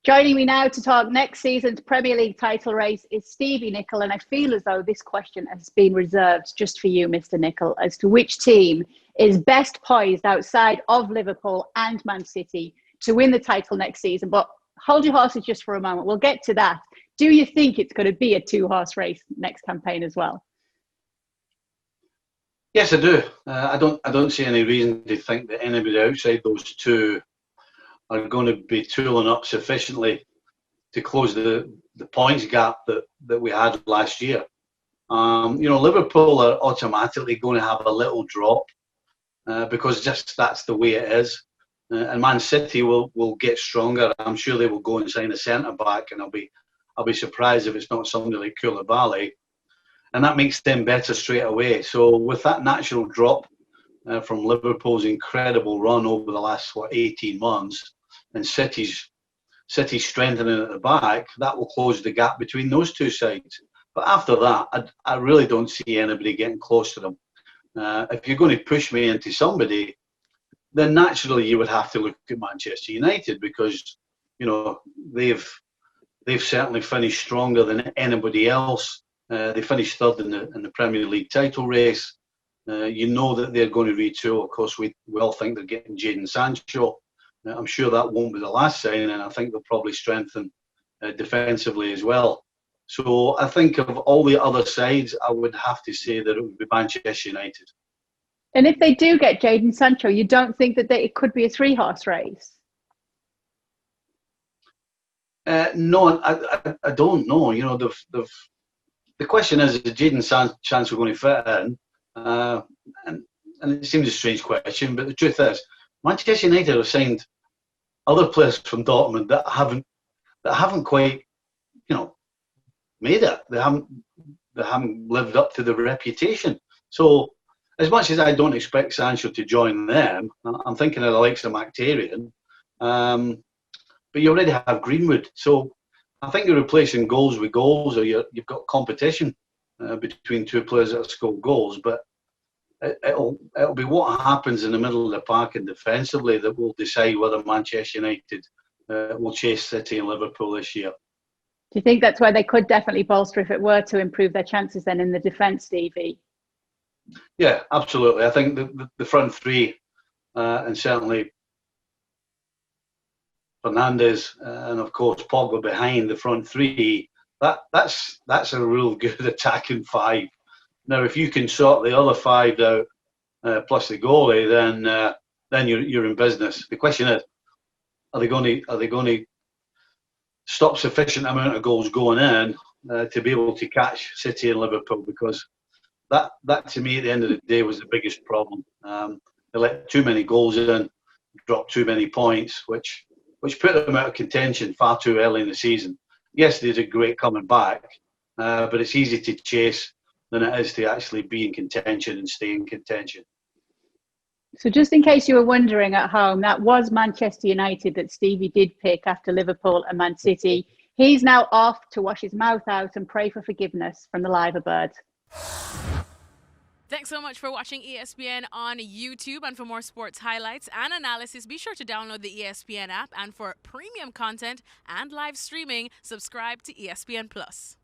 Joining me now to talk next season's Premier League title race is Stevie Nicol, and I feel as though this question has been reserved just for you, Mr. Nicol, as to which team is best poised outside of Liverpool and Man City to win the title next season. But hold your horses just for a moment. We'll get to that. Do you think it's going to be a two-horse race next campaign as well? Yes, I do. I don't see any reason to think that anybody outside those two are going to be tooling up sufficiently to close the points gap that we had last year. Liverpool are automatically going to have a little drop because just that's the way it is. And Man City will get stronger. I'm sure they will go and sign a centre back, and I'll be surprised if it's not somebody like Koulibaly, and that makes them better straight away. So with that natural drop from Liverpool's incredible run over the last 18 months, and City's strengthening at the back, that will close the gap between those two sides. But after that, I really don't see anybody getting close to them. If you're going to push me into somebody, then naturally you would have to look at Manchester United, because they've certainly finished stronger than anybody else. They finished third in the Premier League title race. That they're going to retool. Of course, we all think they're getting Jadon Sancho. I'm sure that won't be the last signing, and I think they'll probably strengthen defensively as well. So I think of all the other sides, I would have to say that it would be Manchester United. And if they do get Jadon Sancho, you don't think that it could be a three-horse race? No, I don't know. The question is Jadon Sancho going to fit in? And it seems a strange question, but the truth is, Manchester United have signed other players from Dortmund that haven't quite, made it. They haven't lived up to the reputation. So, as much as I don't expect Sancho to join them, I'm thinking of the likes of Mkhitaryan. But you already have Greenwood, so I think you're replacing goals with goals, or you've got competition between two players that have scored goals. But it'll be what happens in the middle of the park and defensively that will decide whether Manchester United will chase City and Liverpool this year. Do you think that's where they could definitely bolster if it were to improve their chances then in the defence, Stevie? Yeah, absolutely. I think the front three, and certainly Fernandes and of course Pogba behind the front three, that's a real good attacking five. Now, if you can sort the other five out, plus the goalie, then you're in business. The question is, are they going to stop sufficient amount of goals going in to be able to catch City and Liverpool? Because that to me at the end of the day was the biggest problem. They let too many goals in, dropped too many points, which put them out of contention far too early in the season. Yes, they did great coming back, but it's easy to chase than it is to actually be in contention and stay in contention. So just in case you were wondering at home, that was Manchester United that Stevie did pick after Liverpool and Man City. He's now off to wash his mouth out and pray for forgiveness from the liver bird. Thanks so much for watching ESPN on YouTube. And for more sports highlights and analysis, be sure to download the ESPN app. And for premium content and live streaming, subscribe to ESPN Plus.